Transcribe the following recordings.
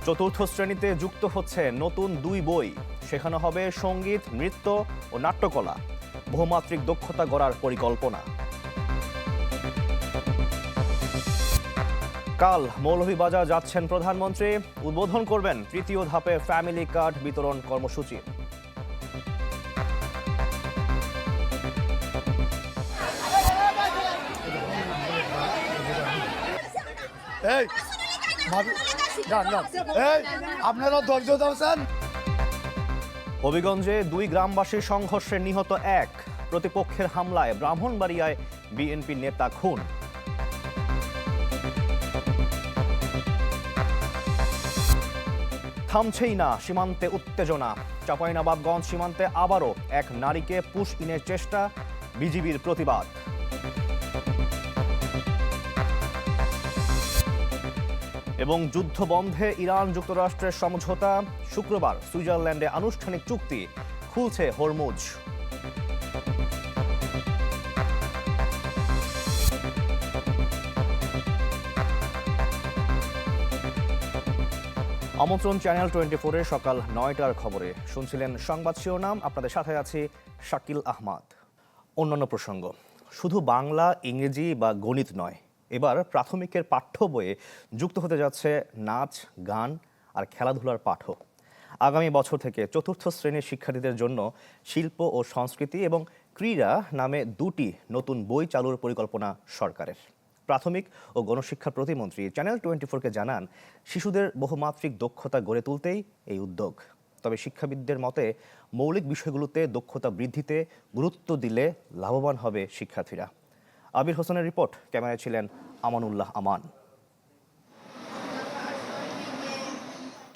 চতুর্থ শ্রেণীতে যুক্ত হচ্ছে নতুন 2 বই। শেখানো হবে সঙ্গীত, নৃত্য ও নাট্যকলা। বহুমাত্রিক দক্ষতা গড়ার পরিকল্পনা। কাল মৌলভীবাজার যাচ্ছেন প্রধানমন্ত্রী। উদ্বোধন করবেন তৃতীয় ধাপে ফ্যামিলি কার্ড বিতরণ কর্মসূচি। আপনারা ধৈর্য ধরছেন। হবিগঞ্জে 2 গ্রামবাসীর সংঘর্ষে নিহত 1। প্রতিপক্ষের হামলায় ব্রাহ্মণবাড়িয়ায় বিএনপি নেতা খুন। থামছেই না সীমান্তে উত্তেজনা। চাঁপাইনবাবগঞ্জ সীমান্তে আবারও এক নারীকে পুশ ইনের চেষ্টা, বিজিবির প্রতিবাদ। এবং যুদ্ধ বন্ধে ইরান যুক্তরাষ্ট্রের সমঝোতা। শুক্রবার সুইজারল্যান্ডে আনুষ্ঠানিক চুক্তি, খুলছে হরমুজ। আমন্ত্রণ চ্যানেল 24-এর সকাল 9টার খবরে। শুনছিলেন সংবাদ শিরোনাম, আপনাদের সাথে আছি শাকিল আহমদ। অন্যান্য প্রসঙ্গ, শুধু বাংলা, ইংরেজি বা গণিত নয়, এবার প্রাথমিকের পাঠ্য বইয়ে যুক্ত হতে যাচ্ছে নাচ, গান আর খেলাধুলার পাঠও। আগামী বছর থেকে চতুর্থ শ্রেণীর শিক্ষার্থীদের জন্য শিল্প ও সংস্কৃতি এবং ক্রীড়া নামে 2টি নতুন বই চালুর পরিকল্পনা সরকারের। প্রাথমিক ও গণশিক্ষা প্রতিমন্ত্রী চ্যানেল 24-কে জানান, শিশুদের বহুমাত্রিক দক্ষতা গড়ে তুলতেই এই উদ্যোগ। তবে শিক্ষাবিদদের মতে মৌলিক বিষয়গুলোতে দক্ষতা বৃদ্ধিতে গুরুত্ব দিলে লাভবান হবে শিক্ষার্থীরা। আবির হোসেনের রিপোর্ট, ক্যামেরায় ছিলেন আমানুল্লাহ আমান।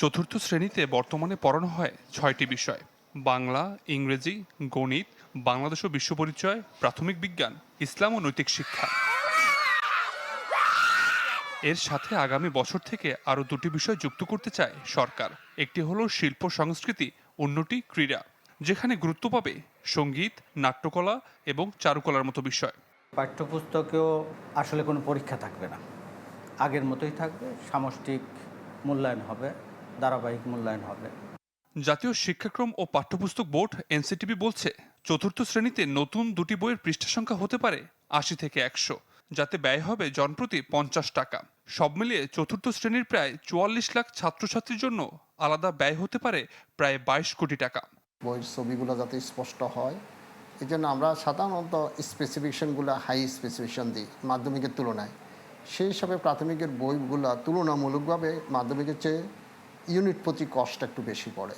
চতুর্থ শ্রেণীতে বর্তমানে পড়ানো হয় 6টি বিষয়: বাংলা, ইংরেজি, গণিত, বাংলাদেশ ও বিশ্ব পরিচয়, প্রাথমিক বিজ্ঞান, ইসলাম ও নৈতিক শিক্ষা। এর সাথে আগামী বছর থেকে আরও 2টি বিষয় যুক্ত করতে চায় সরকার। একটি হলো শিল্প সংস্কৃতি, অন্যটি ক্রীড়া, যেখানে গুরুত্ব পাবে সঙ্গীত, নাট্যকলা এবং চারুকলার মতো বিষয়। পাঠ্যপুস্তকেও আসলে কোনো পরীক্ষা থাকবে না, আগের মতোই থাকবে। সামষ্টিক মূল্যায়ন হবে, ধারাবাহিক মূল্যায়ন হবে। জাতীয় শিক্ষাক্রম ও পাঠ্যপুস্তক বোর্ড এনসিটিবি বলছে, চতুর্থ শ্রেণীতে নতুন 2টি বইয়ের পৃষ্ঠা সংখ্যা হতে পারে 80 থেকে 100, যাতে ব্যয় হবে জনপ্রতি 50 টাকা। সব মিলিয়ে চতুর্থ শ্রেণীর প্রায় 44 লাখ ছাত্রছাত্রীর জন্য আলাদা ব্যয় হতে পারে প্রায় 22 কোটি টাকা। বইয়ের ছবিগুলো যাতে স্পষ্ট হয়, এই জন্য আমরা সাধারণত স্পেসিফিকেশনগুলো হাই স্পেসিফিকেশন দিই মাধ্যমিকের তুলনায়। সেই হিসাবে প্রাথমিকের বইগুলো তুলনামূলকভাবে মাধ্যমিকের চেয়ে ইউনিট প্রতি কষ্ট একটু বেশি পড়ে।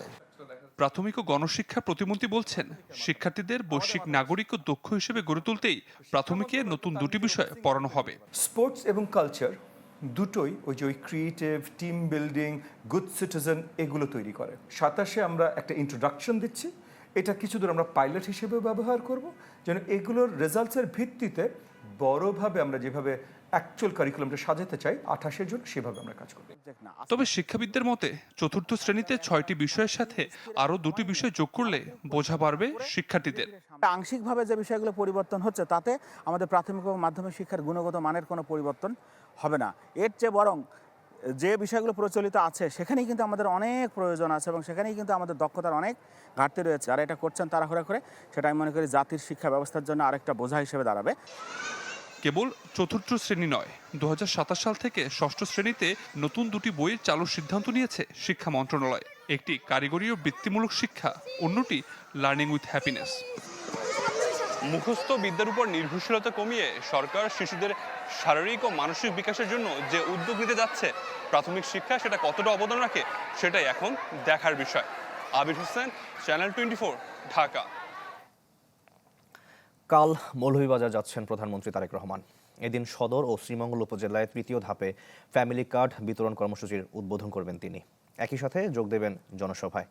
প্রাথমিক ও গণশিক্ষা প্রতিমন্ত্রী বলছেন, শিক্ষার্থীদের বৈশ্বিক নাগরিক ও দক্ষ হিসেবে গড়ে তুলতেই প্রাথমিকে নতুন 2টি বিষয় পড়ানো হবে। স্পোর্টস এবং কালচার দুটোই ওই creative, team building, good citizen এগুলো তৈরি করে। 27-এ আমরা একটা ইন্ট্রোডাকশন দিচ্ছি, এটা কিছুদূর আমরা পাইলট হিসেবে ব্যবহার করব, যেন এগুলোর রেজাল্টসের ভিত্তিতে বড়ভাবে আমরা যেভাবে অ্যাকচুয়াল কারিকুলামটা সাজাতে চাই 28-এর জন্য, সেভাবে আমরা কাজ করব। তবে শিক্ষাবিদদের মতে চতুর্থ শ্রেণীতে 6টি বিষয়ের সাথে আরও 2টি বিষয় যোগ করলে বোঝা বাড়বে শিক্ষার্থীদের। আংশিকভাবে যে বিষয়গুলো পরিবর্তন হচ্ছে, তাতে আমাদের প্রাথমিক ও মাধ্যমিক শিক্ষার গুণগত মানের কোনো পরিবর্তন হবে না। এর চেয়ে বরং যে বিষয়গুলো প্রচলিত আছে সেখানেই কিন্তু আমাদের অনেক প্রয়োজন আছে এবং সেখানেই কিন্তু আমাদের দক্ষতার অনেক ঘাটতি রয়েছে। যারা এটা করছেন তাড়াহুড়া করে, সেটা আমি মনে করি জাতির শিক্ষা ব্যবস্থার জন্য আরেকটা বোঝা হিসেবে দাঁড়াবে। কেবল চতুর্থ শ্রেণী নয়, 2027 সাল থেকে ষষ্ঠ শ্রেণীতে নতুন 2টি বইয়ের চালুর সিদ্ধান্ত নিয়েছে শিক্ষা মন্ত্রণালয়। একটি কারিগরি ও বৃত্তিমূলক শিক্ষা, অন্যটি লার্নিং উইথ হ্যাপিনেস। মুখস্থ বিদ্যার উপর নির্ভরশীলতা কমিয়ে সরকার শিশুদের শারীরিক ও মানসিক বিকাশের জন্য যে উদ্যোগ নিতে যাচ্ছে, প্রাথমিক শিক্ষা সেটা কতটা অবদান রাখে সেটাই এখন দেখার বিষয়। আবির হোসেন, চ্যানেল 24, ঢাকা। কাল মৌলভীবাজার যাচ্ছেন প্রধানমন্ত্রী তারেক রহমান। এদিন সদর ও শ্রীমঙ্গল উপজেলায় তৃতীয় ধাপে ফ্যামিলি কার্ড বিতরণ কর্মসূচির উদ্বোধন করবেন তিনি। একই সাথে যোগ দেবেন জনসভায়।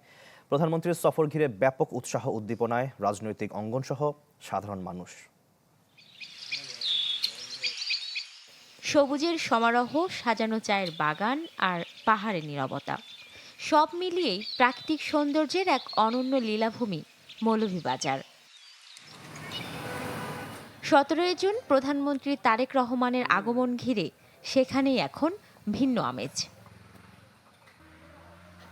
প্রধানমন্ত্রীর সফর ঘিরে ব্যাপক উৎসাহ উদ্দীপনায় রাজনৈতিক অঙ্গনসহ সাধারণ মানুষ। সবুজের সমারোহ, সাজানো চায়ের বাগান আর পাহাড়ের নীরবতা, সব মিলিয়েই প্রাকৃতিক সৌন্দর্যের এক অনন্য লীলাভূমি মৌলভীবাজার। 17 জুন প্রধানমন্ত্রী তারেক রহমানের আগমন ঘিরে সেখানেই এখন ভিন্ন আমেজ।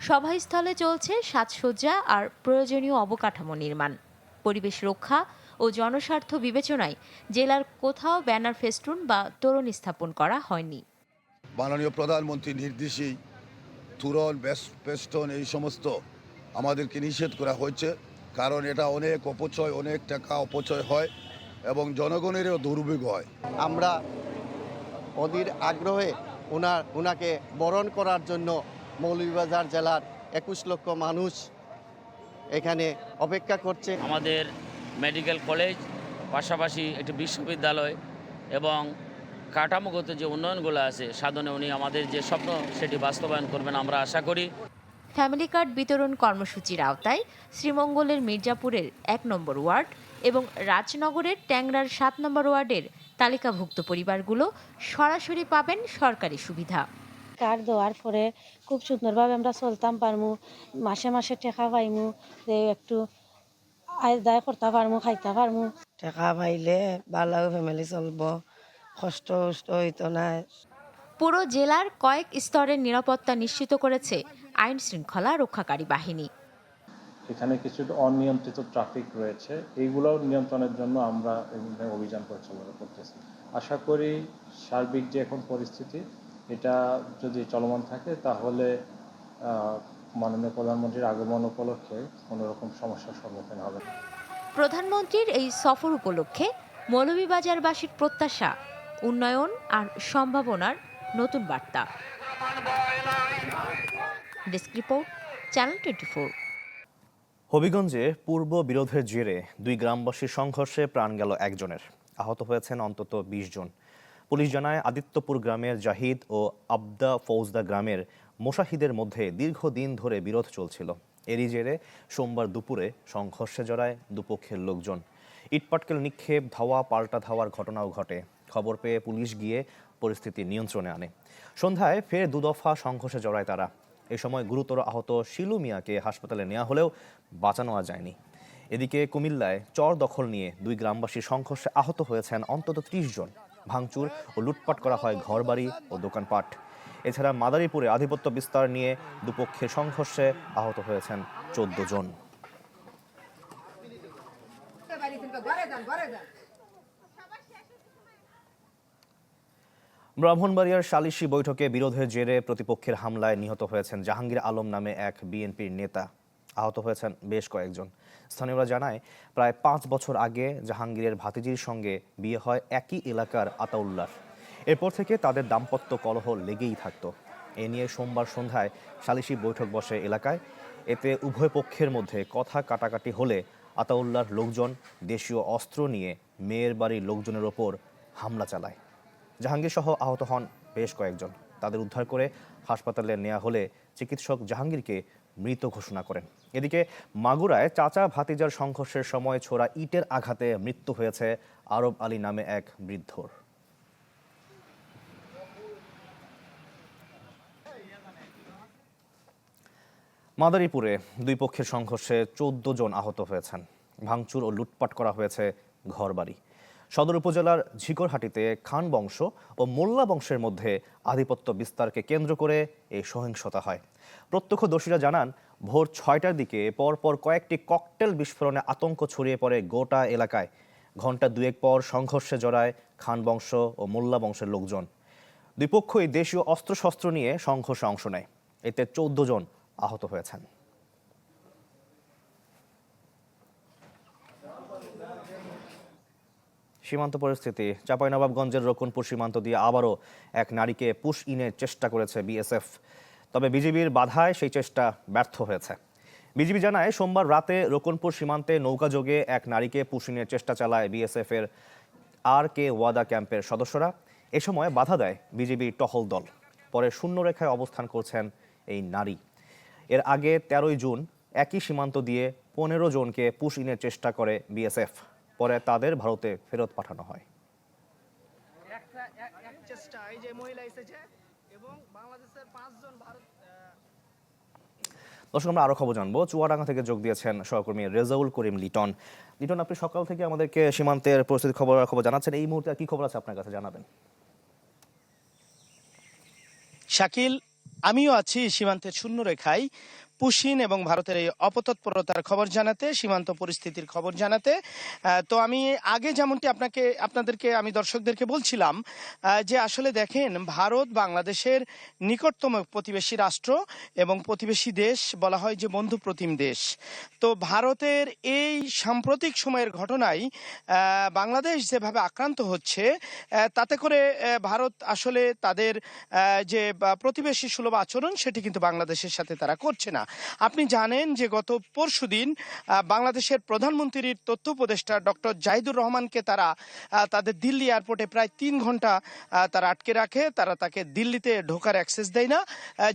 সভাস্থলে চলছে সাজসজ্জা আর প্রয়োজনীয় অবকাঠামো নির্মাণ। পরিবেশ রক্ষা ও জনস্বার্থ বিবেচনায় জেলার কোথাও ব্যানার ফেস্টুন বা তোরণ স্থাপন করা হয়নি। মাননীয় প্রধানমন্ত্রীর নির্দেশেই তুরন পেস্টন এই সমস্ত আমাদেরকে নিষেধ করা হয়েছে, কারণ এটা অনেক অপচয়, অনেক টাকা অপচয় হয় এবং জনগণেরও দুর্ভোগ হয়। আমরা অধীর আগ্রহে ওনাকে বরণ করার জন্য মৌলভীবাজার জেলার 21 লক্ষ মানুষ এখানে অপেক্ষা করছে। আমাদের মেডিকেল কলেজ, পাশাপাশি একটি বিশ্ববিদ্যালয় এবং কাঠামোগত যে উন্নয়নগুলো আছে সাধনে উনি আমাদের যে স্বপ্ন সেটি বাস্তবায়ন করবেন আমরা আশা করি। ফ্যামিলি কার্ড বিতরণ কর্মসূচির আওতায় শ্রীমঙ্গলের মির্জাপুরের 1 নম্বর ওয়ার্ড এবং রাজনগরের ট্যাংরার 7 নম্বর ওয়ার্ডের তালিকাভুক্ত পরিবারগুলো সরাসরি পাবেন সরকারি সুবিধা। কার্ড দেওয়ার পরে খুব সুন্দরভাবে আমরা চলতাম পারমু, মাসে মাসে টাকা পাইমু, যে একটু আদায় করতে পারমু, খাইতে পারমু। টাকা পাইলে ভালো ফ্যামিলি চলবো, কষ্ট হইতো না। পুরো জেলার কয়েক স্তরের নিরাপত্তা নিশ্চিত করেছে আইন শৃঙ্খলা রক্ষাকারী বাহিনী। এখানে কিছু অনিয়ন্ত্রিত ট্রাফিক রয়েছে, এইগুলো নিয়ন্ত্রণের জন্য আমরা অভিযান পরিচালনা করতেছি। আশা করি সার্বিক যে এখন পরিস্থিতি এটা যদি চলমান থাকে তাহলে মাননীয় প্রধানমন্ত্রীর আগমন উপলক্ষে কোনো রকম সমস্যার সম্মুখীন হবে। প্রধানমন্ত্রীর এই সফর উপলক্ষে মৌলভীবাজারবাসীর প্রত্যাশা উন্নয়ন আর সম্ভাবনার নতুন বার্তা। Desk report, channel 24। হবিগঞ্জে পূর্ব বিরোধের জেরে 2 গ্রামবাসীর সংঘর্ষে প্রাণ গেল একজনের, আহত হয়েছেন অন্তত 20 জন। পুলিশ জানায় আদিত্যপুর গ্রামের জাহিদ ও আবদা ফৌজদা গ্রামের মোশাহিদের মধ্যে দীর্ঘদিন ধরে বিরোধ চলছিল। এরই জেরে সোমবার দুপুরে সংঘর্ষে জড়ায় দুপক্ষের লোকজন। ইটপাটকেল নিক্ষেপ, ধাওয়া পাল্টা ধাওয়ার ঘটনাও ঘটে। খবর পেয়ে পুলিশ গিয়ে পরিস্থিতি নিয়ন্ত্রণে আনে। সন্ধ্যায় ফের দুদফা সংঘর্ষে জড়ায় তারা। এ সময় গুরুতর আহত শিলু মিয়াকে হাসপাতালে নেওয়া হলেও বাঁচানো যায়নি। এদিকে কুমিল্লায় চর দখল নিয়ে 2 গ্রামবাসী সংঘর্ষে আহত হয়েছেন অন্তত 30 জন। ভাঙচুর ও লুটপাট করা হয় ঘরবাড়ি ও দোকানপাট। এছাড়া মাদারীপুরে আধিপত্য বিস্তার নিয়ে দুপক্ষের সংঘর্ষে আহত হয়েছেন 14 জন। ব্রাহ্মণবাড়িয়ার সালিশি বৈঠকে বিরোধের জেরে প্রতিপক্ষের হামলায় নিহত হয়েছেন জাহাঙ্গীর আলম নামে এক বিএনপির নেতা। আহত হয়েছেন বেশ কয়েকজন। স্থানীয়রা জানায় প্রায় 5 বছর আগে জাহাঙ্গীরের ভাতিজির সঙ্গে বিয়ে হয় একই এলাকার আতাউল্লাহর। এরপর থেকে তাদের দাম্পত্য কলহ লেগেই থাকত। এ নিয়ে সোমবার সন্ধ্যায় সালিশি বৈঠক বসে এলাকায়। এতে উভয় পক্ষের মধ্যে কথা কাটাকাটি হলে আতাউল্লাহর লোকজন দেশীয় অস্ত্র নিয়ে মেয়ের বাড়ির লোকজনের ওপর হামলা চালায়। জাহাঙ্গীর সহ আহত হন বেশ কয়েকজন। তাদের উদ্ধার করে হাসপাতালে নেওয়া হলে চিকিৎসক জাহাঙ্গীরকে মৃত ঘোষণা করেন। এদিকে মাগুরায় চাচা ভাতিজার সংঘর্ষের সময় ছোড়া ইটের আঘাতে মৃত্যু হয়েছে আরব আলী নামে এক বৃদ্ধর। মাদারীপুরে 2 পক্ষের সংঘর্ষে 14 জন আহত হয়েছেন। ভাঙচুর ও লুটপাট করা হয়েছে ঘরবাড়ি। সদর উপজেলার ঝিকরহাটিতে খান বংশ ও মোল্লা বংশের মধ্যে আধিপত্য বিস্তারকে কেন্দ্র করে এই সহিংসতা হয়। প্রত্যক্ষদর্শীরা জানান ভোর 6টার দিকে পরপর কয়েকটি ককটেল বিস্ফোরণে আতঙ্ক ছড়িয়ে পড়ে গোটা এলাকায়। ঘণ্টা 2 পর সংঘর্ষে জড়ায় খান বংশ ও মোল্লা বংশের লোকজন। 2 পক্ষই দেশীয় অস্ত্রশস্ত্র নিয়ে সংঘর্ষে অংশ নেয়। এতে 14 জন আহত হয়েছেন। সীমান্ত পরিস্থিতি, চাঁপাইনবাবগঞ্জের রকুনপুর সীমান্ত দিয়ে আবারও এক নারীকে পুশ ইনের চেষ্টা করেছে বিএসএফ। তবে বিজিবির বাধায় সেই চেষ্টা ব্যর্থ হয়েছে। বিজিবি জানায় সোমবার রাতে রকুনপুর সীমান্তে নৌকাযোগে এক নারীকে পুশ ইনের চেষ্টা চালায় বিএসএফ এর RK ওয়াদা ক্যাম্পের সদস্যরা। এ সময় বাধা দেয় বিজিবির টহল দল। পরে শূন্যরেখায় অবস্থান করছেন এই নারী। এর আগে 13ই জুন একই সীমান্ত দিয়ে 15 জনকে পুশ ইনের চেষ্টা করে বিএসএফ। পরে তাদের ভারতে ফেরত পাঠানো হয়। দর্শক, আমরা আরো খবর জানবো। চুয়াডাঙ্গা থেকে যোগ দিয়েছেন সহকর্মী রেজাউল করিম লিটন। লিটন, আপনি সকাল থেকে আমাদেরকে সীমান্তের পরিস্থিতি খবর জানাচ্ছেন। এই মুহূর্তে কি খবর আছে আপনার কাছে জানাবেন? শাকিল, আমিও আছি সীমান্তের শূন্যরেখায় পুশিন এবং ভারতের এই অপতৎপরতার খবর জানাতে, সীমান্ত পরিস্থিতির খবর জানাতে। তো আমি আগে যেমনটি আপনাদেরকে আমি দর্শকদেরকে বলছিলাম যে আসলে দেখেন, ভারত বাংলাদেশের নিকটতম প্রতিবেশী রাষ্ট্র এবং প্রতিবেশী দেশ, বলা হয় যে বন্ধু প্রতিম দেশ। তো ভারতের এই সাম্প্রতিক সময়ের ঘটনায় বাংলাদেশ যেভাবে আক্রান্ত হচ্ছে, তাতে করে ভারত আসলে তাদের যে প্রতিবেশী সুলভ আচরণ সেটি কিন্তু বাংলাদেশের সাথে তারা করছে না। আপনি জানেন যে গত পরশুদিন বাংলাদেশের প্রধানমন্ত্রীর তথ্য উপদেষ্টা ডক্টর জাহিদুর রহমানকে তারা তাদের দিল্লি এয়ারপোর্টে প্রায় 3 ঘন্টা তারা আটকে রাখে, তারা তাকে দিল্লিতে ঢোকার অ্যাক্সেস দেয় না।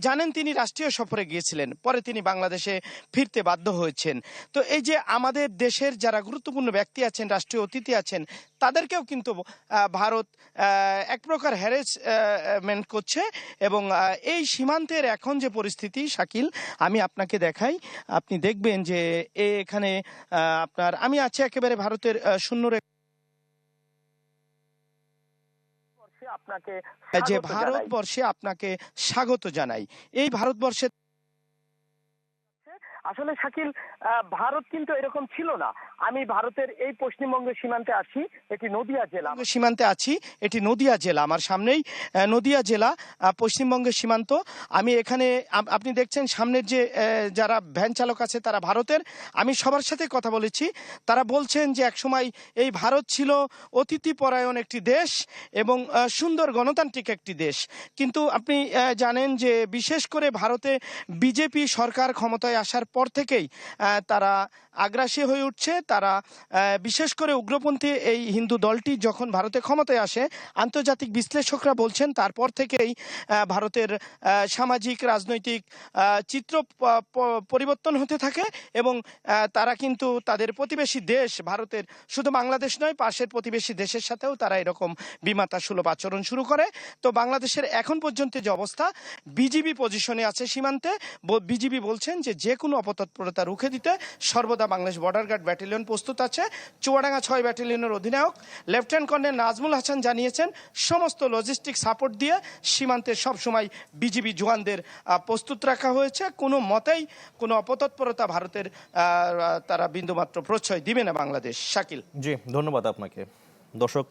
জানেন তিনি রাষ্ট্রীয় সফরে গিয়েছিলেন, পরে তিনি বাংলাদেশে ফিরতে বাধ্য হয়েছেন। তো এই যে আমাদের দেশের যারা গুরুত্বপূর্ণ ব্যক্তি আছেন, রাষ্ট্রীয় অতিথি আছেন, তাদেরকেও কিন্তু ভারত এক প্রকার হ্যারাসমেন্ট করছে। এবং এই সীমান্তের এখন যে পরিস্থিতি, শাকিল, আমি আপনাকে দেখাই, আপনি দেখবেন যে এখানে আমি আছি একেবারে ভারতের আপনাকে যে ভারতবর্ষে আপনাকে স্বাগত জানাই। এই ভারতবর্ষে আসলে শাকিল, ভারত কিন্তু এরকম ছিল না। আমি ভারতের এই পশ্চিমবঙ্গের সীমান্তে আছি, এটি নদিয়া জেলা। সীমান্তে আছি, এটি নদিয়া জেলা, আমার সামনেই নদিয়া জেলা, পশ্চিমবঙ্গের সীমান্ত। আমি এখানে আপনি দেখছেন সামনের যে যারা ভ্যান চালক আছে তারা ভারতের। আমি সবার সাথে কথা বলেছি, তারা বলছেন যে একসময় এই ভারত ছিল অতিথি পরায়ণ একটি দেশ এবং সুন্দর গণতান্ত্রিক একটি দেশ। কিন্তু আপনি জানেন যে বিশেষ করে ভারতে বিজেপি সরকার ক্ষমতায় আসার পর থেকেই তারা আগ্রাসী হয়ে উঠছে। তারা বিশেষ করে উগ্রপন্থী এই হিন্দু দলটি যখন ভারতে ক্ষমতায় আসে, আন্তর্জাতিক বিশ্লেষকরা বলছেন তারপর থেকেই ভারতের সামাজিক রাজনৈতিক চিত্র পরিবর্তন হতে থাকে এবং তারা কিন্তু তাদের প্রতিবেশী দেশ ভারতের, শুধু বাংলাদেশ নয়, পাশের প্রতিবেশী দেশের সাথেও তারা এরকম বিমাতা সুলভ আচরণ শুরু করে। তো বাংলাদেশের এখন পর্যন্ত যে অবস্থা, বিজিবি পজিশনে আছে সীমান্তে। বিজিবি বলছেন যে কোনো অপতৎপরতা রুখে দিতে সর্বদা বাংলাদেশ বর্ডার গার্ড ব্যাটালিয়ন প্রস্তুত আছে। চুয়াডাঙ্গা 6 ব্যাটালিয়নের অধিনায়ক লেফটেন্যান্ট কর্নেল নাজমুল হাসান জানিয়েছেন সমস্ত লজিস্টিক সাপোর্ট দিয়ে সীমান্তে সবসময় বিজিবি জওয়ানদের প্রস্তুত রাখা হয়েছে। কোনো মতেই কোনো অপতৎপরতা ভারতের তারা বিন্দুমাত্র প্রশ্রয় দিবে না বাংলাদেশ। শাকিল, জি ধন্যবাদ আপনাকে। দর্শক,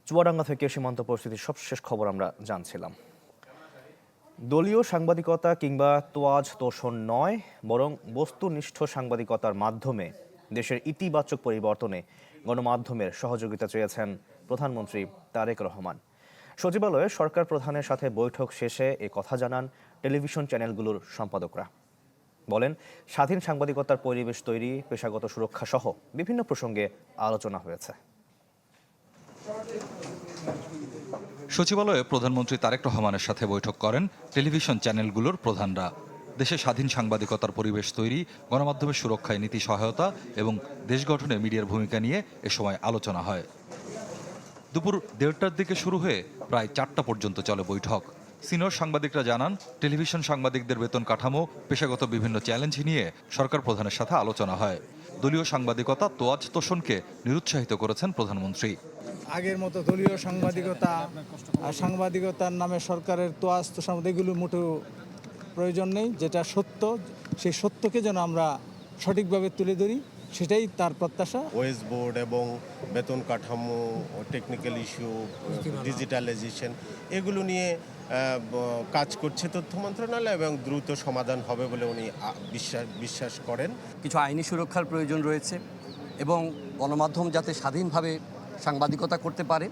চুয়াডাঙ্গা থেকে সীমান্ত পরিস্থিতির সবশেষ খবর আমরা জানছিলাম। দলীয় সাংবাদিকতা কিংবা তোয়াজ তোষণ নয়, বরং বস্তুনিষ্ঠ সাংবাদিকতার মাধ্যমে দেশের ইতিবাচক পরিবর্তনে গণমাধ্যমের সহযোগিতা চেয়েছেন প্রধানমন্ত্রী তারেক রহমান। সচিবালয়ে সরকার প্রধানের সাথে বৈঠক শেষে এ কথা জানান টেলিভিশন চ্যানেলগুলোর সম্পাদকরা। বলেন, স্বাধীন সাংবাদিকতার পরিবেশ তৈরি, পেশাগত সুরক্ষা সহ বিভিন্ন প্রসঙ্গে আলোচনা হয়েছে। সচিবালয়ে প্রধানমন্ত্রী তারেক রহমানের সাথে বৈঠক করেন টেলিভিশন চ্যানেলগুলোর প্রধানরা। দেশে স্বাধীন সাংবাদিকতার পরিবেশ তৈরি, গণমাধ্যমের সুরক্ষায় নীতি সহায়তা এবং দেশ গঠনে মিডিয়ার ভূমিকা নিয়ে এ সময় আলোচনা হয়। দুপুর 1:30টার দিকে শুরু হয়ে প্রায় 4টা পর্যন্ত চলে বৈঠক। সিনিয়র সাংবাদিকরা জানান, টেলিভিশন সাংবাদিকদের বেতন কাঠামো, পেশাগত বিভিন্ন চ্যালেঞ্জ নিয়ে সরকার প্রধানের সাথে আলোচনা হয়। দলীয় সাংবাদিকতা তোয়াজ তোষণকে নিরুৎসাহিত করেছেন প্রধানমন্ত্রী। আগের মতো দলীয় সাংবাদিকতা আর সাংবাদিকতার নামে সরকারের তোয়াজ তোষণ এগুলো মোটেও প্রয়োজন নেই। যেটা সত্য, সেই সত্যকে যেন আমরা সঠিকভাবে তুলে ধরি, সেটাই তার প্রত্যাশা। ওয়েজ বোর্ড এবং বেতন কাঠামো, টেকনিক্যাল ইস্যু, ডিজিটালাইজেশন, এগুলো নিয়ে কাজ করছে তথ্য মন্ত্রণালয় এবং দ্রুত সমাধান হবে বলে উনি বিশ্বাস করেন। কিছু আইনি সুরক্ষার প্রয়োজন রয়েছে এবং গণমাধ্যম যাতে স্বাধীনভাবে সাংবাদিকতা করতে পারে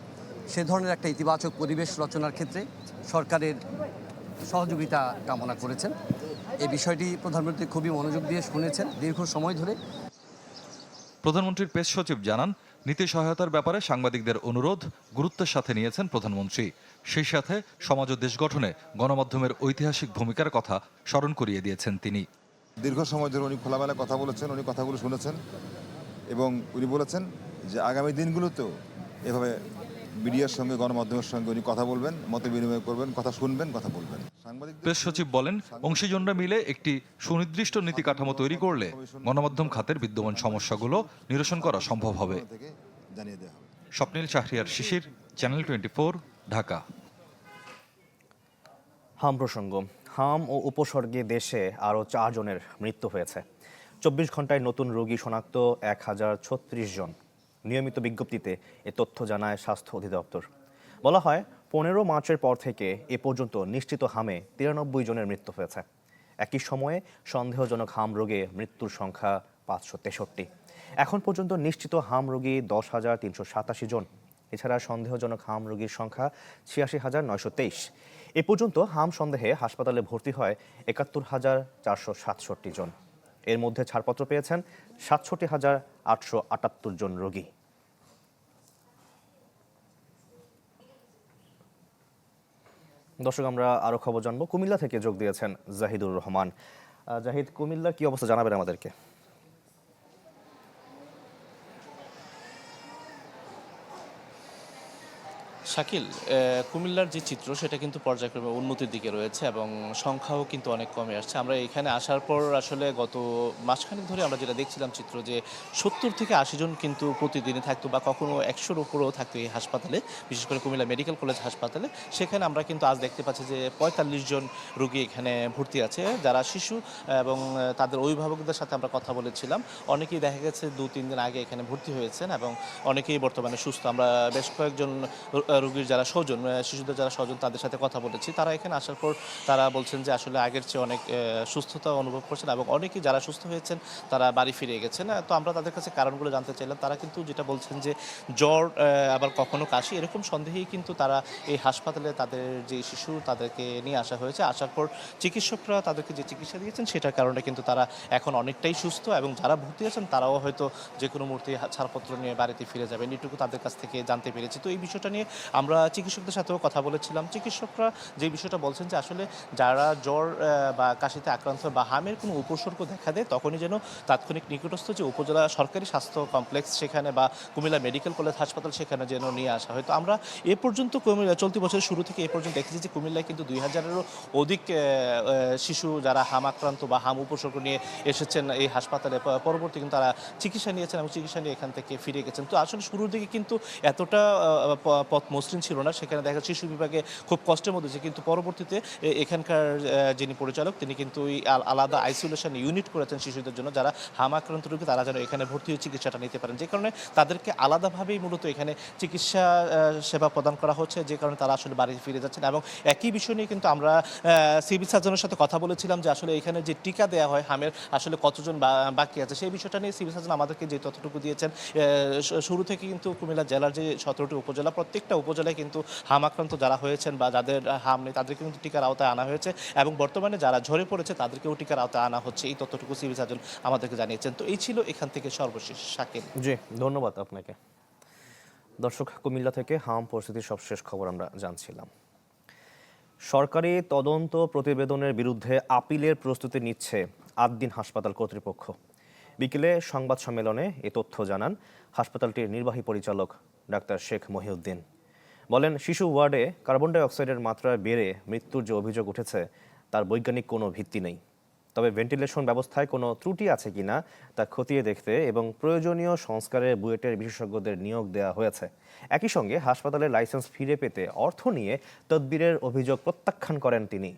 সে ধরনের একটা ইতিবাচক পরিবেশ রচনার ক্ষেত্রে সরকারের সহযোগিতা কামনা করেছেন। এই বিষয়টি প্রধানমন্ত্রী খুবই মনোযোগ দিয়ে শুনেছেন দীর্ঘ সময় ধরে। প্রধানমন্ত্রীর প্রেস সচিব জানান, নীতি সহায়তার ব্যাপারে সাংবাদিকদের অনুরোধ গুরুত্বের সাথে নিয়েছেন প্রধানমন্ত্রী। সেই সাথে সমাজ ও দেশ গঠনে গণমাধ্যমের ঐতিহাসিক ভূমিকার কথা স্মরণ করিয়ে দিয়েছেন তিনি। দীর্ঘ সময় ধরে উনি খোলামেলা কথা বলেছেন, উনি কথাগুলো শুনেছেন এবং উনি বলেছেন যে আগামী দিনগুলোতেও এভাবে মিডিয়ার সঙ্গে, গণমাধ্যমের সঙ্গে উনি কথা বলবেন, মত বিনিময় করবেন, কথা শুনবেন, কথা বলবেন। প্রেস সচিব বলেন, অংশীজনরা মিলে একটি সুনির্দিষ্ট নীতি কাঠামো তৈরি করলে গণমাধ্যম খাতের বিদ্যমান সমস্যাগুলো নিরসন করা সম্ভব হবে। স্বপ্নিল শাহরিয়ার শিশির, চ্যানেল 24, ঢাকা। হাম প্রসঙ্গ। হাম ও উপসর্গে দেশে আরও 4 জনের মৃত্যু হয়েছে। 24 ঘন্টায় নতুন রোগী শনাক্ত 1036 জন। নিয়মিত বিজ্ঞপ্তিতে এ তথ্য জানায় স্বাস্থ্য অধিদপ্তর। বলা হয় 15 মার্চের পর থেকে এ পর্যন্ত নিশ্চিত হামে 93 জনের মৃত্যু হয়েছে। একই সময়ে সন্দেহজনক হাম রোগে মৃত্যুর সংখ্যা 563। এখন পর্যন্ত নিশ্চিত হাম রোগী 10,387 জন। এছাড়া সন্দেহজনক হাম রোগীর সংখ্যা 86,923। এ পর্যন্ত হাম সন্দেহে হাসপাতালে ভর্তি হয় 71,467 জন। এর মধ্যে ছাড়পত্র পেয়েছেন 67,878 জন রোগী। দর্শক, আমরা আরো খবর জানবো। কুমিল্লা থেকে যোগ দিয়েছেন জাহিদুর রহমান। জাহিদ, কুমিল্লার কি অবস্থা জানাবেন আমাদেরকে? শাকিল, কুমিল্লার যে চিত্র সেটা কিন্তু পর্যায়ক্রমে উন্নতির দিকে রয়েছে এবং সংখ্যাও কিন্তু অনেক কমে আসছে। আমরা এখানে আসার পর আসলে গত মাসখানেক ধরে আমরা যেটা দেখছিলাম চিত্র, যে 70 থেকে 80 জন কিন্তু প্রতিদিনই থাকতো বা কখনো 100-র উপরেও থাকতো এই হাসপাতালে, বিশেষ করে কুমিল্লা মেডিকেল কলেজ হাসপাতালে। সেখানে আমরা কিন্তু আজ দেখতে পাচ্ছি যে 45 জন রোগী এখানে ভর্তি আছে, যারা শিশু এবং তাদের অভিভাবকদের সাথে আমরা কথা বলেছিলাম। অনেকেই দেখা গেছে 2-3 দিন আগে এখানে ভর্তি হয়েছেন এবং অনেকেই বর্তমানে সুস্থ। আমরা বেশ কয়েকজন রোগীর যারা স্বজন, শিশুদের যারা স্বজন, তাদের সাথে কথা বলেছি। তারা এখানে আসার পর তারা বলছেন যে আসলে আগের চেয়ে অনেক সুস্থতা অনুভব করছেন এবং অনেকেই যারা সুস্থ হয়েছেন তারা বাড়ি ফিরে গেছেন। তো আমরা তাদের কাছে কারণগুলো জানতে চাইলাম। তারা কিন্তু যেটা বলছেন যে জ্বর, আবার কখনো কাশি, এরকম সন্দেহেই কিন্তু তারা এই হাসপাতালে তাদের যে শিশু তাদেরকে নিয়ে আসা হয়েছে। আসার পর চিকিৎসকরা তাদেরকে যে চিকিৎসা দিয়েছেন সেটার কারণে কিন্তু তারা এখন অনেকটাই সুস্থ এবং যারা ভর্তি আছেন তারাও হয়তো যে কোনো মুহূর্তে ছাড়পত্র নিয়ে বাড়িতে ফিরে যাবেন, এটুকু তাদের কাছ থেকে জানতে পেরেছি। তো এই বিষয়টা নিয়ে আমরা চিকিৎসকদের সাথেও কথা বলেছিলাম। চিকিৎসকরা যে বিষয়টা বলছেন যে আসলে যারা জ্বর বা কাশিতে আক্রান্ত বা হামের কোনো উপসর্গ দেখা দেয় তখনই যেন তাৎক্ষণিক নিকটস্থ যে উপজেলা সরকারি স্বাস্থ্য কমপ্লেক্স সেখানে বা কুমিল্লা মেডিকেল কলেজ হাসপাতাল সেখানে যেন নিয়ে আসা হয়। তো আমরা এ পর্যন্ত চলতি বছরের শুরু থেকে এ পর্যন্ত দেখেছি যে কুমিল্লায় কিন্তু 2000-এরও অধিক শিশু যারা হাম আক্রান্ত বা হাম উপসর্গ নিয়ে এসেছেন এই হাসপাতালে, পরবর্তী কিন্তু তারা চিকিৎসা নিয়েছেন এবং চিকিৎসা নিয়ে এখান থেকে ফিরে গেছেন। তো আসলে শুরুর দিকে কিন্তু এতটা পথ মসৃণ ছিল না, সেখানে দেখা শিশু বিভাগে খুব কষ্টের মধ্যে, কিন্তু পরবর্তীতে এখানকার যিনি পরিচালক তিনি কিন্তু আলাদা আইসোলেশন ইউনিট করেছেন শিশুদের জন্য, যারা হাম আক্রান্ত রোগী তারা যেন এখানে ভর্তি হয়ে চিকিৎসাটা নিতে পারেন, যে কারণে তাদেরকে আলাদাভাবেই মূলত এখানে চিকিৎসা সেবা প্রদান করা হচ্ছে, যে কারণে তারা আসলে বাড়ি ফিরে যাচ্ছেন। এবং একই বিষয় নিয়ে কিন্তু আমরা সিভিল সার্জনের সাথে কথা বলেছিলাম যে আসলে এখানে যে টিকা দেওয়া হয় হামের আসলে কতজন বাকি আছে, সেই বিষয়টা নিয়ে সিভিল সার্জন আমাদেরকে যে তথ্যটুকু দিয়েছেন, শুরু থেকে কিন্তু কুমিল্লা জেলার যে 17টি উপজেলা, প্রত্যেকটা উপজেলায় কিন্তু হাম আক্রান্ত যারা হয়েছেন বা যাদের হাম নেই তাদেরকে কিন্তু টিকার আওতায় আনা হয়েছে এবং বর্তমানে যারা ঝরে পড়েছে তাদেরকেও টিকার আওতায় আনা হচ্ছে, এই তথ্যটুকু সিভিল সার্জন আমাদেরকে জানিয়েছেন। তো এই ছিল এখান থেকে সর্বশেষ। শাকিল, জি ধন্যবাদ আপনাকে। দর্শক, কুমিল্লা থেকে হাম পরিস্থিতির সবশেষ খবর আমরা জানছিলাম। সরকারি তদন্ত প্রতিবেদনের বিরুদ্ধে আপিলের প্রস্তুতি নিচ্ছে আদ্দিন হাসপাতাল কর্তৃপক্ষ। বিকেলে সংবাদ সম্মেলনে এ তথ্য জানান হাসপাতালটির নির্বাহী পরিচালক ডাক্তার শেখ মহিউদ্দিন। বলেন, শিশু ওয়ার্ডে কার্বন ডাই অক্সাইডের মাত্রা বেড়ে মৃত্যুর যে অভিযোগ উঠেছে তার বৈজ্ঞানিক কোনো ভিত্তি নেই। তবে ভেন্টিলেশন ব্যবস্থায় কোনো ত্রুটি আছে কিনা তা খতিয়ে দেখতে এবং প্রয়োজনীয় সংস্কারে বুয়েটের বিশেষজ্ঞদের নিয়োগ দেওয়া হয়েছে। একই সঙ্গে হাসপাতালের লাইসেন্স ফিরে পেতে অর্থ নিয়ে তদবিরের অভিযোগ প্রত্যাখ্যান করেন তিনি।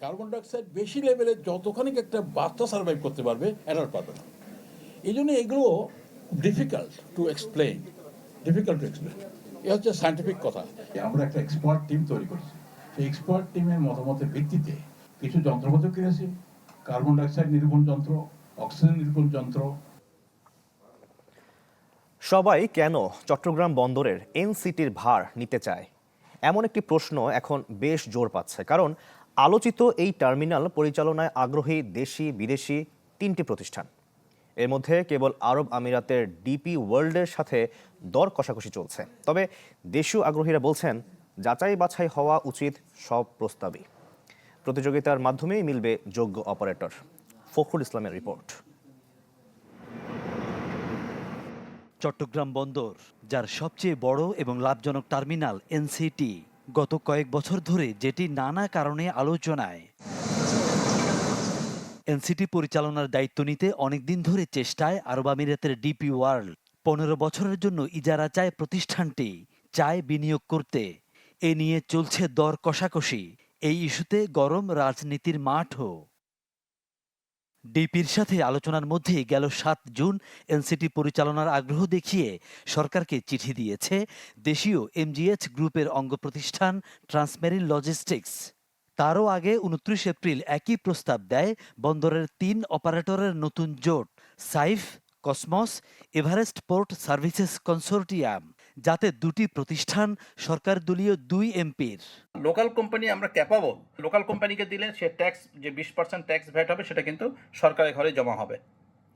কার্বন ডাইঅক্সাইড বেশি লেভেলে যতখানি একটা বাচ্চা সার্ভাইভ করতে পারবে অ্যাডাল্ট পারবে না। এই জন্য এগুলো ডিফিকাল্ট টু এক্সপ্লেইন। এ হচ্ছে সায়েন্টিফিক কথা। আমরা একটা এক্সপার্ট টিম তৈরি করছি, সেই এক্সপার্ট টিমের মতামতের ভিত্তিতে কিছু যন্ত্রপাতি কিনেছি, কার্বন ডাইঅক্সাইড নিরূপণ যন্ত্র, অক্সিজেন নিরূপণ যন্ত্র। সবাই কেন চট্টগ্রাম বন্দরের এনসিটির ভার নিতে চায়, এমন একটি প্রশ্ন এখন বেশ জোর পাচ্ছে। কারণ আলোচিত এই টার্মিনাল পরিচালনায় আগ্রহী দেশি বিদেশি 3টি প্রতিষ্ঠান। এর মধ্যে কেবল আরব আমিরাতের ডিপি ওয়ার্ল্ডের সাথে দর কষাকষি চলছে। তবে দেশীয় আগ্রহীরা বলছেন যাচাই বাছাই হওয়া উচিত সব প্রস্তাবই। প্রতিযোগিতার মাধ্যমেই মিলবে যোগ্য অপারেটর। ফখরুল ইসলামের রিপোর্ট। চট্টগ্রাম বন্দর, যার সবচেয়ে বড় এবং লাভজনক টার্মিনাল এনসিটি, গত কয়েক বছর ধরে যেটি নানা কারণে আলোচনায়। এনসিটি পরিচালনার দায়িত্ব নিতে অনেকদিন ধরে চেষ্টায় আরব আমিরাতের ডিপি ওয়ার্ল্ড। 15 বছরের জন্য ইজারা চায় প্রতিষ্ঠানটি, চায় বিনিয়োগ করতে। এ নিয়ে চলছে দর কষাকষি। এই ইস্যুতে গরম রাজনীতির মাঠও। ডিপির সাথে আলোচনার মধ্যে গেল 7 জুন এনসিটি পরিচালনার আগ্রহ দেখিয়ে সরকারকে চিঠি দিয়েছে দেশীয় এমজিএইচ গ্রুপের অঙ্গ প্রতিষ্ঠান ট্রান্সমেরিন লজিস্টিক্স। তারও আগে 29 এপ্রিল একই প্রস্তাব দেয় বন্দরের 3 অপারেটরের নতুন জোট Saif, cosmos, Everest port services consortium, যাতে দুটি প্রতিষ্ঠান সরকার দলীয় 2 এমপির। লোকাল কোম্পানি আমরা ক্যাপাবল, লোকাল কোম্পানিকে দিলে সে ট্যাক্স যে 20% ট্যাক্স ভ্যাট হবে সেটা কিন্তু সরকারের ঘরে জমা হবে।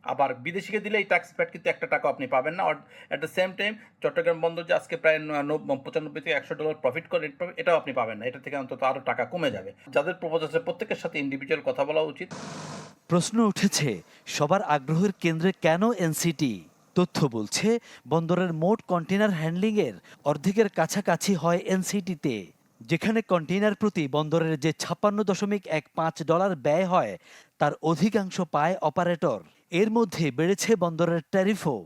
আবার বিদেশিকে দিলে এই ট্যাক্স ভ্যাট কিন্তু একটা টাকা আপনি পাবেন না। At the same time Chittagong বন্দর যে আজকে প্রায় 95 থেকে $100 প্রফিট করে, এটাও আপনি পাবেন না। এটা থেকে অন্তত আরও টাকা কমে যাবে। যাদের প্রপোজ আছে প্রত্যেকের সাথে ইন্ডিভিজুয়াল কথা বলা উচিত। প্রশ্ন উঠেছে, সবার আগ্রহের কেন্দ্রে কেন এনসিটি? তথ্য বলছে বন্দরের মোট কন্টেইনার হ্যান্ডলিংয়ের অর্ধেকের কাছাকাছি হয় এনসিটিতে, যেখানে কন্টেইনার প্রতি বন্দরের যে $56.15 ব্যয় হয় তার অধিকাংশ পায় অপারেটর। এর মধ্যে বেড়েছে বন্দরের ট্যারিফও।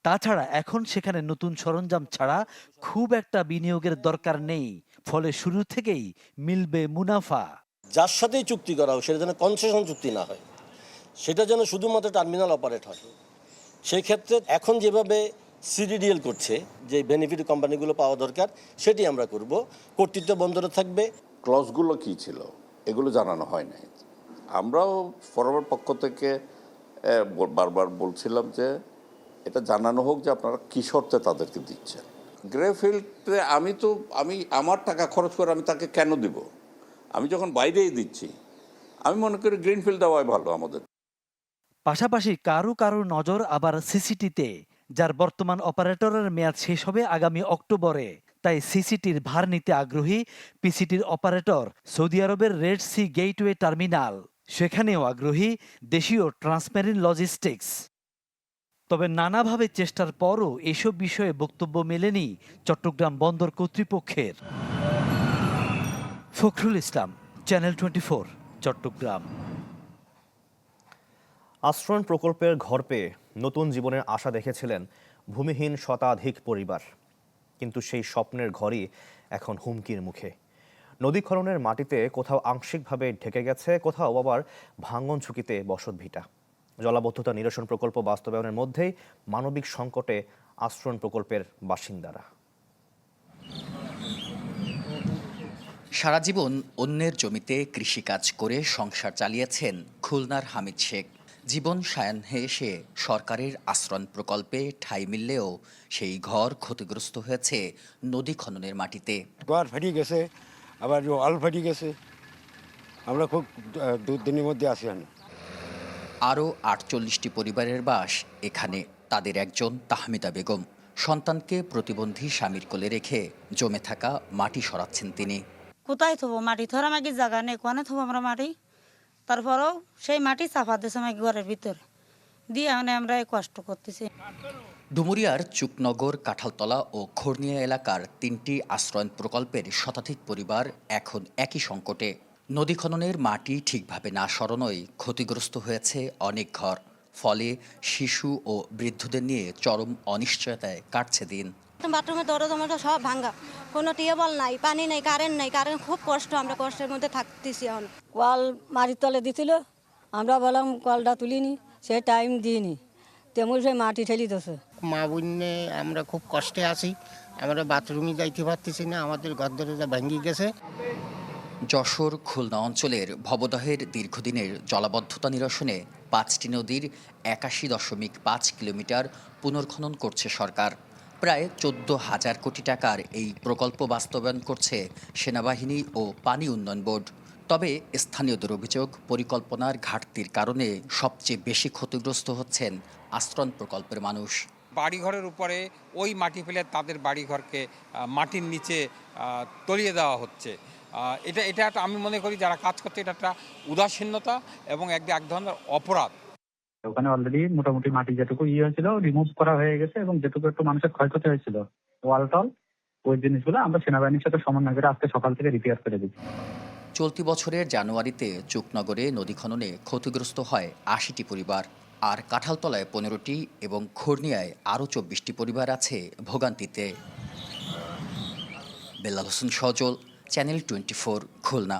তাছাড়া এখন সেখানে নতুন সরঞ্জাম ছাড়া খুব একটা বিনিয়োগের দরকার নেই, ফলে শুরু থেকেই মিলবে মুনাফা। যার সাথেই চুক্তি করা হোক সেটা যেন কনসেশন চুক্তি না হয়, সেটা যেন শুধুমাত্র টার্মিনাল অপারেট হয়। সেই ক্ষেত্রে এখন যেভাবে সিডিডিএল করছে, যে বেনিফিট কোম্পানিগুলো পাওয়া দরকার সেটি আমরা করব। কর্তৃত্ব বন্দরে থাকবে। ক্লজগুলো কি ছিল এগুলো জানানো হয় নাই। আমরাও ফরওয়ার্ড পক্ষ থেকে বারবার বলছিলাম যে এটা জানানো হোক যে আপনারা কী শর্তে তাদেরকে দিচ্ছেন। গ্রেফিল্ডে আমি আমার টাকা খরচ করে আমি তাকে কেন দিব? আমি যখন বাইরেই দিচ্ছি, আমি মনে করি গ্রিনফিল্ড দেওয়াই ভালো আমাদের। পাশাপাশি কারো কারো নজর আবার সিসিটিতে, যার বর্তমান অপারেটরের মেয়াদ শেষ হবে আগামী অক্টোবরে। তাই সিসিটির ভার নিতে আগ্রহী পিসিটির অপারেটর সৌদি আরবের রেড সি গেটওয়ে টার্মিনাল, সেখানেও আগ্রহী দেশীয় ট্রান্সমেরিন লজিস্টিক্স। তবে নানাভাবে চেষ্টার পরও এসব বিষয়ে বক্তব্য মেলেনি চট্টগ্রাম বন্দর কর্তৃপক্ষের। ফখরুল ইসলাম, চ্যানেল 24, চট্টগ্রাম। আশ্রয়ণ প্রকল্পের ঘর পেয়ে নতুন জীবনের আশা দেখেছিলেন ভূমিহীন শতাধিক পরিবার, কিন্তু সেই স্বপ্নের ঘরই এখন হুমকির মুখে। নদী খননের মাটিতে কোথাও আংশিকভাবে ঢেকে গেছে, কোথাও আবার ভাঙন ঝুঁকিতে বসতভিটা। জলাবদ্ধতা নিরসন প্রকল্প বাস্তবায়নের মধ্যেই মানবিক সংকটে আশ্রয়ণ প্রকল্পের বাসিন্দারা। সারা জীবন অন্যের জমিতে কৃষিকাজ করে সংসার চালিয়েছেন খুলনার হামিদ শেখ। জীবন সায়াহ্নে এসে সরকারের আশ্রয়ণ প্রকল্পে ঠাঁই মিললেও সেই ঘর ক্ষতিগ্রস্ত হয়েছে নদী খননের মাটিতে। ঘর ফেটে গেছে, আবার আল ফেটে গেছে। আমরা খুব দুদিনের মধ্যে আসি। আরও 48টি পরিবারের বাস এখানে। তাদের একজন তাহমিদা বেগম। সন্তানকে প্রতিবন্ধী স্বামীর কোলে রেখে জমে থাকা মাটি সরাচ্ছেন তিনি। কোথায় থবো মাটি? থরা মাগি জায়গা নেই, কোনে থবো আমরা মাটি? তারপরেও সেই মাটি চাপা দিয়েছে আমাকে ঘরের ভিতরে দিয়ে আমরা কষ্ট করতেছি। ডুমুরিয়ার চুকনগর, কাঁঠালতলা ও খর্নিয়া এলাকার 3টি আশ্রয়ণ প্রকল্পের শতাধিক পরিবার এখন একই সংকটে। নদী খননের মাটি ঠিকভাবে না সরানোয় ক্ষতিগ্রস্ত হয়েছে অনেক ঘর। ফলে শিশু ও বৃদ্ধদের নিয়ে চরম অনিশ্চয়তায় কাটছে দিন। বাথরুমের দরজা সব ভাঙা, কোনো টিউবওয়েল নাই, পানি নাই, কারেন্ট নাই। কারেন্ট খুব কষ্ট, আমরা কষ্টের মধ্যে থাকতেছি। এখন কল মাটির তলে দিছিল, আমরা বললাম কলটা তুলিনি, সে টাইম দিইনি, তেমন সে মাটি ঠেলি দিছে। মা বোনে আমরা খুব কষ্টে আছি, আমরা বাথরুমে যাইতে পারতেছি না, আমাদের ঘর দরজা ভেঙে গেছে। যশোর, খুলনা অঞ্চলের ভবদহের দীর্ঘদিনের জলাবদ্ধতা নিরসনে 5টি নদীর 81.5 কিলোমিটার পুনর্খনন করছে সরকার। প্রায় 14,000 কোটি টাকার এই প্রকল্প বাস্তবায়ন করছে সেনাবাহিনী ও পানি উন্নয়ন বোর্ড। তবে স্থানীয়দের অভিযোগ, পরিকল্পনার ঘাটতির কারণে সবচেয়ে বেশি ক্ষতিগ্রস্ত হচ্ছেন আশ্রয়ণ প্রকল্পের মানুষ। বাড়িঘরের উপরে ওই মাটি ফেলে তাদের বাড়িঘরকে মাটির নিচে তলিয়ে দেওয়া হচ্ছে। এটা আমি মনে করি যারা কাজ করছে এটা একটা উদাসীনতা এবং এক ধরনের অপরাধ। ওখানে অলরেডি মোটামুটি মাটি যেটুকু হয়েছিল রিমুভ করা হয়ে গেছে, এবং যেটুকু একটু মানুষের ক্ষয়ক্ষতি হয়েছিল ওয়াল টল, ওই জিনিসগুলো আমরা সেনাবাহিনীর সাথে সমন্বয় করে আজকে সকাল থেকে রিপেয়ার করে দিচ্ছি। চলতি বছরের জানুয়ারিতে চুকনগরে নদী খননে ক্ষতিগ্রস্ত হয় 80টি পরিবার। আর কাঁঠালতলায় 15টি এবং খর্নিয়ায় আরও 24টি পরিবার আছে ভোগান্তিতে। বেলাল হোসেন সজল, চ্যানেল 24, খুলনা।